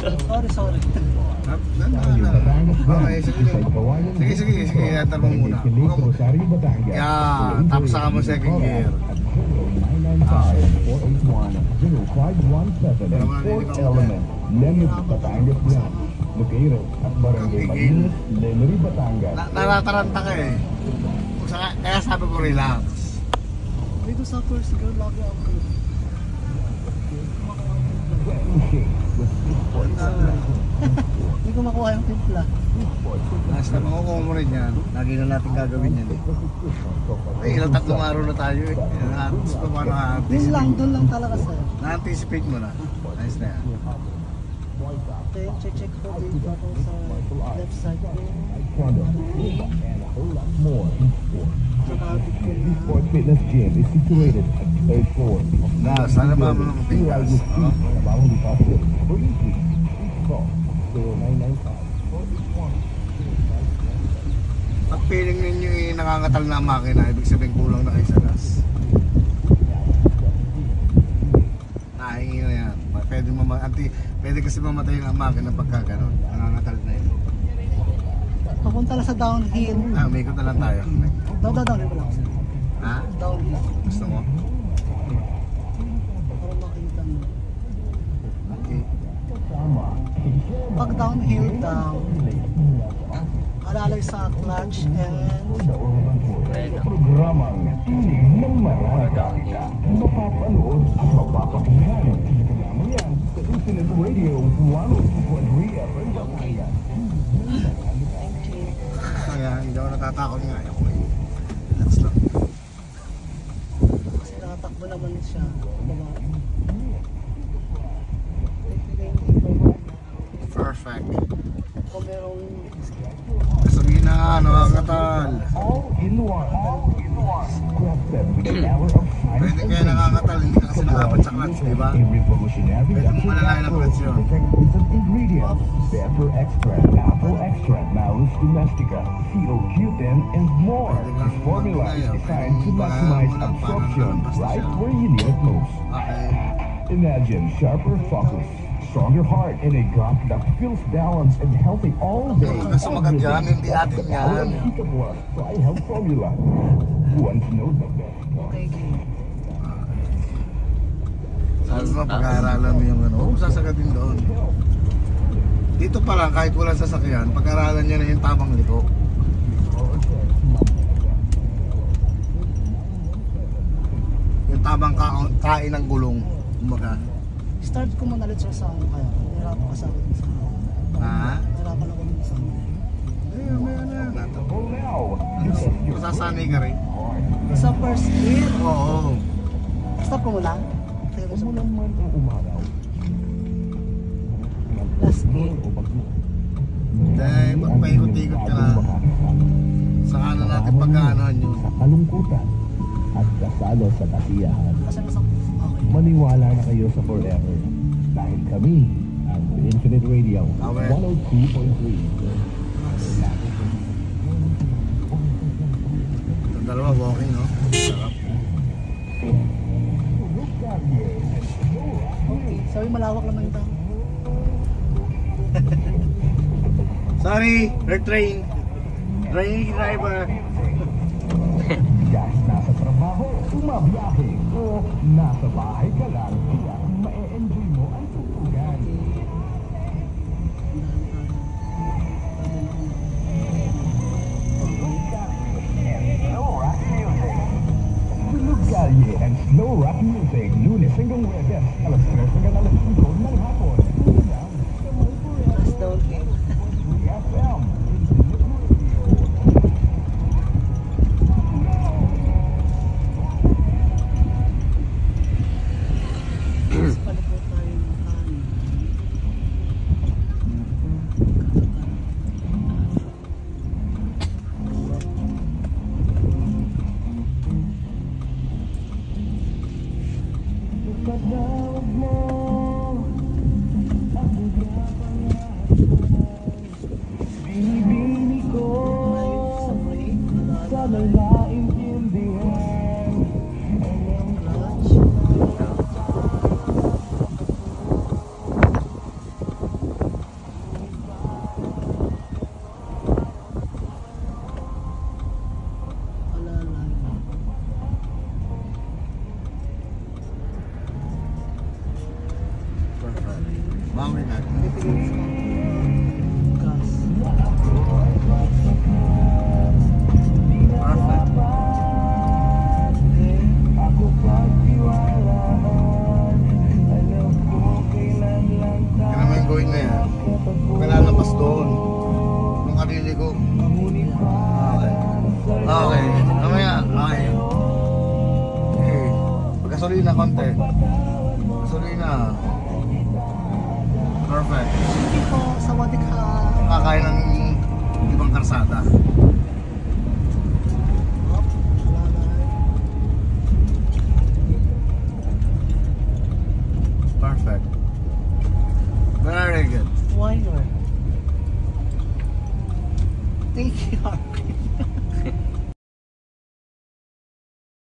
Sorry. Okay, sige. Enter mo muna. Yan, tapos saka mo second gear. 481-0517 and Fourth Element, Lemus, Batangas Branch. Located at Barangay Malinas, Lemery, Batangas. Narataranta ka eh. Kaya sabi ko relax. Dito sa first girl, lagi ako. Hindi ko makuha yung timpla. Basta makukuha mo rin yan. Lagi na natin gagawin yan eh. Ay, ilang tatlong araw na tayo eh. Tapos pa paano ka-anticipate? Doon lang talaga sir. Na-anticipate mo na. Nice na yan. Okay, check ko dito ako sa left side ko. Sport Fitness Gym is situated at third floor. Na, sana ba mo ng pingas? Pag feeling ninyo yung nangangatal na makina, ibig sabihin kulang na kayo sa gas. Nahingi na yan. Pwede kasi mamatayin ang makina pagka gano'n. Nangangatal na yun. Papunta lang sa downhill. Umikot na lang tayo. Downhill ko lang sir. Ha? Downhill. Gusto mo? Para makita mo. Okay. Pag downhill down, alalay sa clutch and Programang tinig ng Maradalita. Mapapanood at mapapakinggan. Programang yan sa Internet Radio 102.3 FM Batangas. Kaya hindi ako natatakot nga. Ako eh. Relax lang. kasi nakatakbo naman siya. Perfect. Kung merong Gasolina, nakakatal. Pwede kaya nakakatal, hindi ka kasi nakapat sa clutch, di ba? Pwede mo malalayan ang clutch yun. Pepper extract, apple extract, Malus domestica, COQ10, and more. This formula is designed to maximize absorption right where you need it most. Okay. Imagine sharper focus, stronger heart, and a gut that feels balanced and healthy all day. Kasi magandyan, hindi atin yan. Try health formula. Want to know the best? okay. Sabi mo, pag-aaralan mo yung ano, sasagadin doon. Dito pa lang, kahit walang sasakyan, pag-aaralan nyo na yung tamang liko. Yung tamang kain ng gulong. Kumbaga. Start ko muna ulit sa sound kaya. Nahirapan ka sa akin sa Ha? nahirapan ako dun sa Ayun, may ano yan. Masasanay ka rin. sa first gear. Oo. Stop ko muna. Tayo ko sa naman ang umaraw. last gear. Dahil magpaikot-ikot ka lang. Saka na natin pagkaanohan yun. Sa kalungkutan at kasalo sa kasiyahan. Kasi masang okay. Maniwala na kayo sa forever. Dahil kami ang Infinite Radio 102.3. Ang dalawa walking, no? Sarap. Okay. Sabi malawak naman ito. Sorry, third train. Train driver. Dahil nasa trabaho, umabiyahe, o nasa bahay ka lang, kaya ma-enjoy mo ang tutugan. Galye and Slow Rock Music, Lunes hanggang Webes, alas 3 hanggang alas 5 ng hapon. Last down gear. FM. Bawi na. Bibigyan sa gas. Perfect. Yan naman yung gawin na yan. May lalabas doon. Nung kanili ko. Okay. Okay. Mamaya. Okay. Okay. Pagkasolina konti. Gasolina. Perfect. Hindi po, sawadee ka. Kakain ng ibang karsada. Perfect. Very good. Why not? Thank you, Harvey.